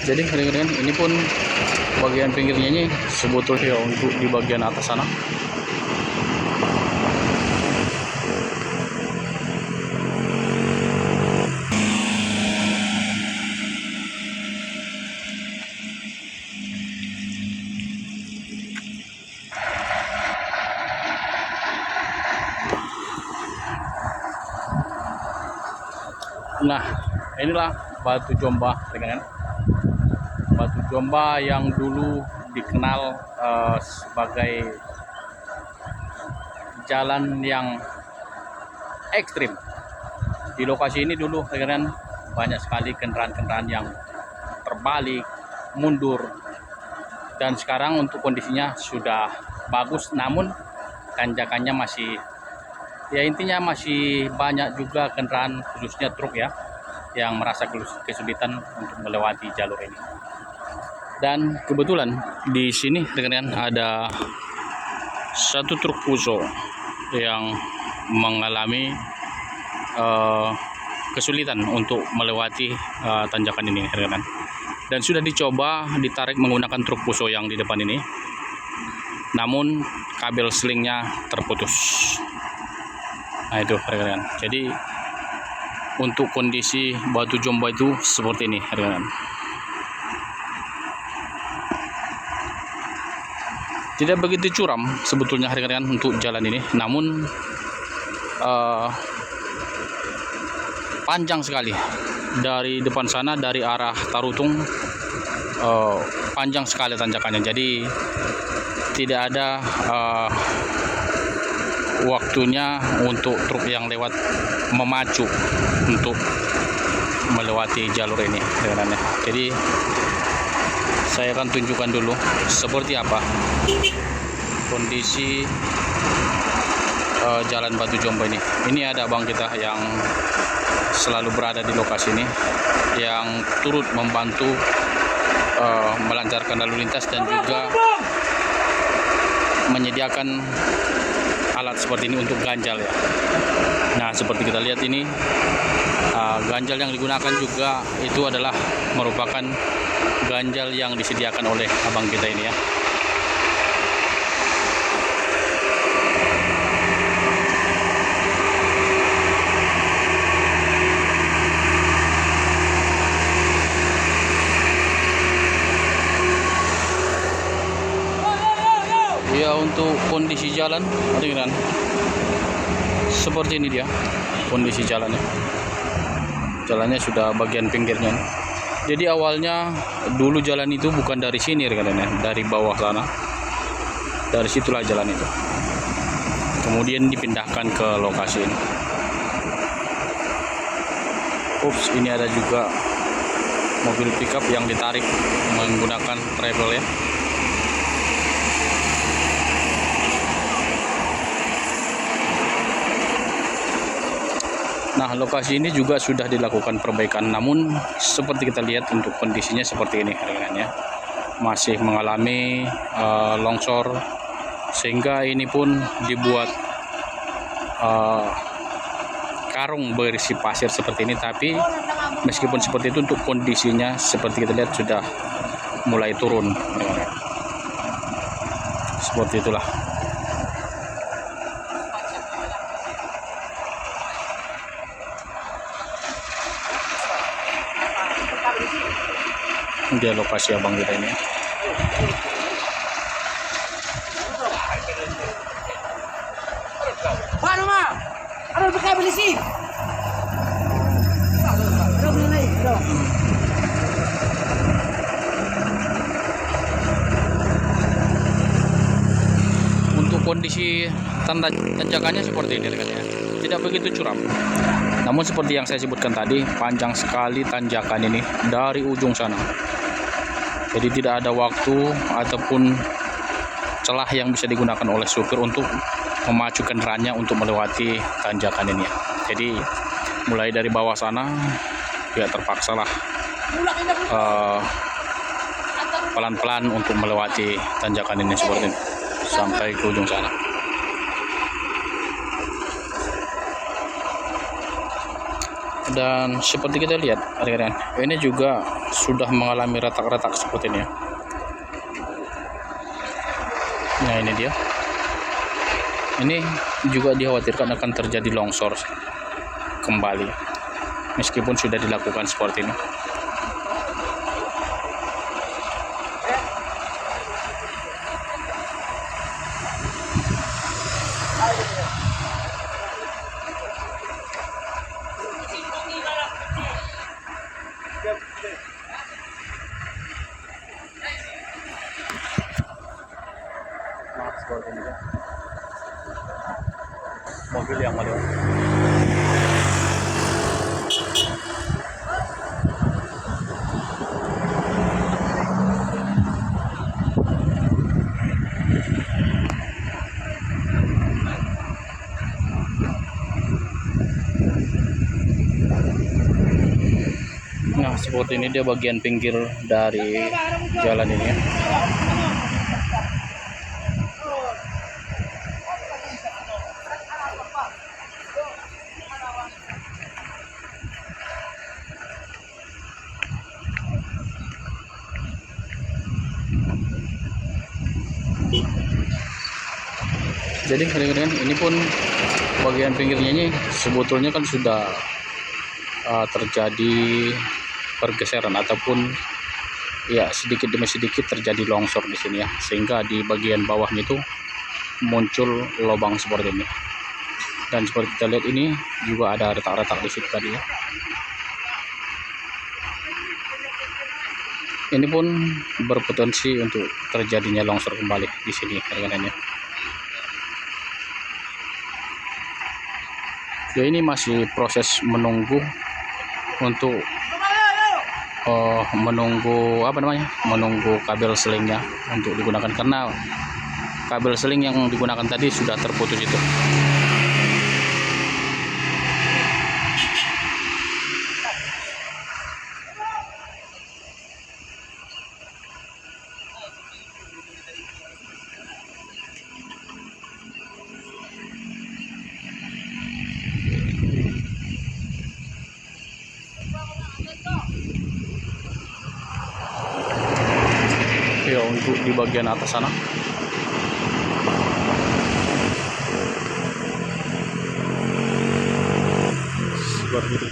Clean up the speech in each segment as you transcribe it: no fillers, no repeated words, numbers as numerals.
Jadi kadang-kadang ini pun bagian pinggirnya ini sebetulnya untuk di bagian atas sana. Nah, inilah Batu Jomba, dengan Batu Jomba yang dulu dikenal sebagai jalan yang ekstrim. Di lokasi ini dulu dengan banyak sekali kendaraan-kendaraan yang terbalik, mundur, dan sekarang untuk kondisinya sudah bagus, namun tanjakannya masih, ya intinya masih banyak juga kendaraan khususnya truk ya yang merasa kesulitan untuk melewati jalur ini. Dan kebetulan di sini dengan ada satu truk Fuso yang mengalami kesulitan untuk melewati tanjakan ini, rekan. Dan sudah dicoba ditarik menggunakan truk Fuso yang di depan ini, namun kabel selingnya terputus. Nah itu, rekan. Jadi untuk kondisi Batu Jomba itu seperti ini, rekan. Tidak begitu curam sebetulnya, rekan, untuk jalan ini, namun panjang sekali. Dari depan sana, dari arah Tarutung, panjang sekali tanjakannya. Jadi tidak ada waktunya untuk truk yang lewat memacu untuk melewati jalur ini, rekan. Jadi saya akan tunjukkan dulu seperti apa kondisi jalan Batu Jomba ini. Ini ada abang kita yang selalu berada di lokasi ini, yang turut membantu melancarkan lalu lintas dan juga menyediakan alat seperti ini untuk ganjal ya. Nah seperti kita lihat ini, ganjal yang digunakan juga itu adalah merupakan ganjal yang disediakan oleh abang kita ini ya. Ya, untuk kondisi jalan kan seperti ini dia kondisi jalannya. Jalannya sudah bagian pinggirnya. Jadi awalnya dulu jalan itu bukan dari sini, rekan ya, dari bawah sana. Dari situlah jalan itu. Kemudian dipindahkan ke lokasi ini. Ups, ini ada juga mobil pickup yang ditarik menggunakan travel ya. Nah, lokasi ini juga sudah dilakukan perbaikan, namun seperti kita lihat untuk kondisinya seperti ini, rekan-rekan, masih mengalami longsor, sehingga ini pun dibuat karung berisi pasir seperti ini. Tapi meskipun seperti itu, untuk kondisinya seperti kita lihat sudah mulai turun, rekan-rekan. Seperti itulah. Dia lokasi abang kita ini. Paano ma? Ano ba kayo bilisi? Ano ba na ito? Untuk kondisi tanjakannya seperti ini, rekan ya. Tidak begitu curam. Namun seperti yang saya sebutkan tadi, panjang sekali tanjakan ini dari ujung sana. Jadi tidak ada waktu ataupun celah yang bisa digunakan oleh supir untuk memacu kendaraannya untuk melewati tanjakan ini ya. Jadi mulai dari bawah sana ya terpaksalah pelan-pelan untuk melewati tanjakan ini seperti ini sampai ke ujung sana. Dan seperti kita lihat rekan-rekan, ini juga sudah mengalami retak-retak seperti ini ya. Nah ini dia, ini juga dikhawatirkan akan terjadi longsor kembali meskipun sudah dilakukan seperti ini. Mobil yang melewat. Nah seperti ini dia bagian pinggir dari jalan ini ya. Jadi rekan-rekan, ini pun bagian pinggirnya ini sebetulnya kan sudah terjadi pergeseran ataupun ya sedikit demi sedikit terjadi longsor di sini ya, sehingga di bagian bawahnya itu muncul lubang seperti ini. Dan seperti kita lihat ini juga ada retak-retak di situ tadi ya. Ini pun berpotensi untuk terjadinya longsor kembali di sini rekan-rekan ya. Ya ini masih proses menunggu untuk menunggu menunggu kabel selingnya untuk digunakan, karena kabel seling yang digunakan tadi sudah terputus itu. Ya untuk di bagian atas sana seperti itu.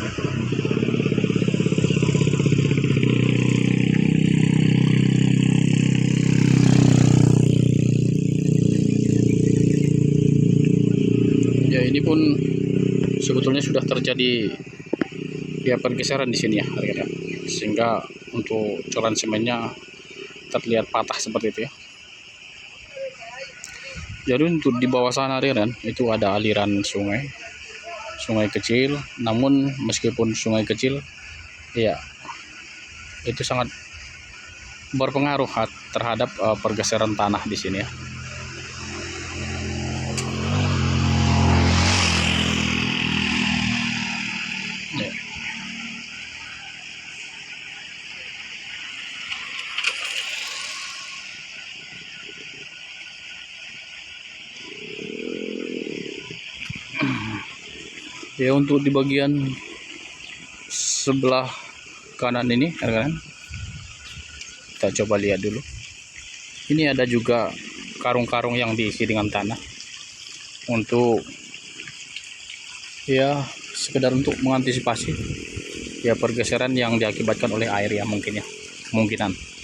Ya ini pun sebetulnya sudah terjadi ya pergeseran di sini ya rekan-rekan, sehingga untuk coran semennya terlihat patah seperti itu ya. Jadi untuk di bawah sana rekan, itu ada aliran sungai kecil, namun meskipun sungai kecil ya itu sangat berpengaruh terhadap pergeseran tanah di sini ya. Ya untuk di bagian sebelah kanan ini kan, kita coba lihat dulu. Ini ada juga karung-karung yang diisi dengan tanah untuk ya sekedar untuk mengantisipasi ya pergeseran yang diakibatkan oleh air ya, mungkin ya, kemungkinan.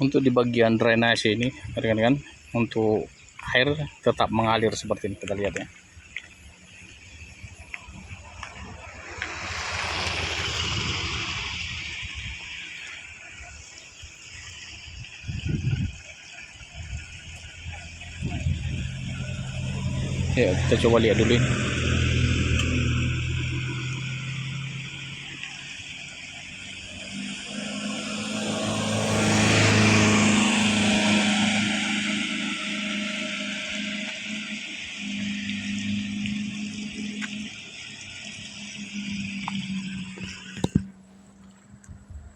Untuk di bagian drainase ini rekan-rekan, untuk air tetap mengalir seperti ini, kita lihat ya. Ya kita coba lihat dulu ini.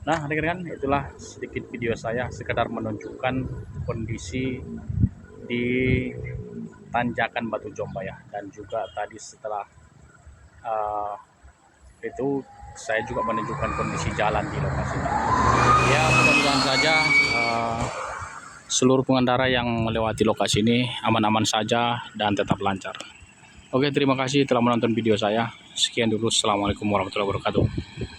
Nah, rekan-rekan, itulah sedikit video saya sekedar menunjukkan kondisi di tanjakan Batu Jomba ya, dan juga tadi setelah itu saya juga menunjukkan kondisi jalan di lokasi. Ya, mudah-mudahan saja seluruh pengendara yang melewati lokasi ini aman-aman saja dan tetap lancar. Oke, terima kasih telah menonton video saya. Sekian dulu. Assalamualaikum warahmatullahi wabarakatuh.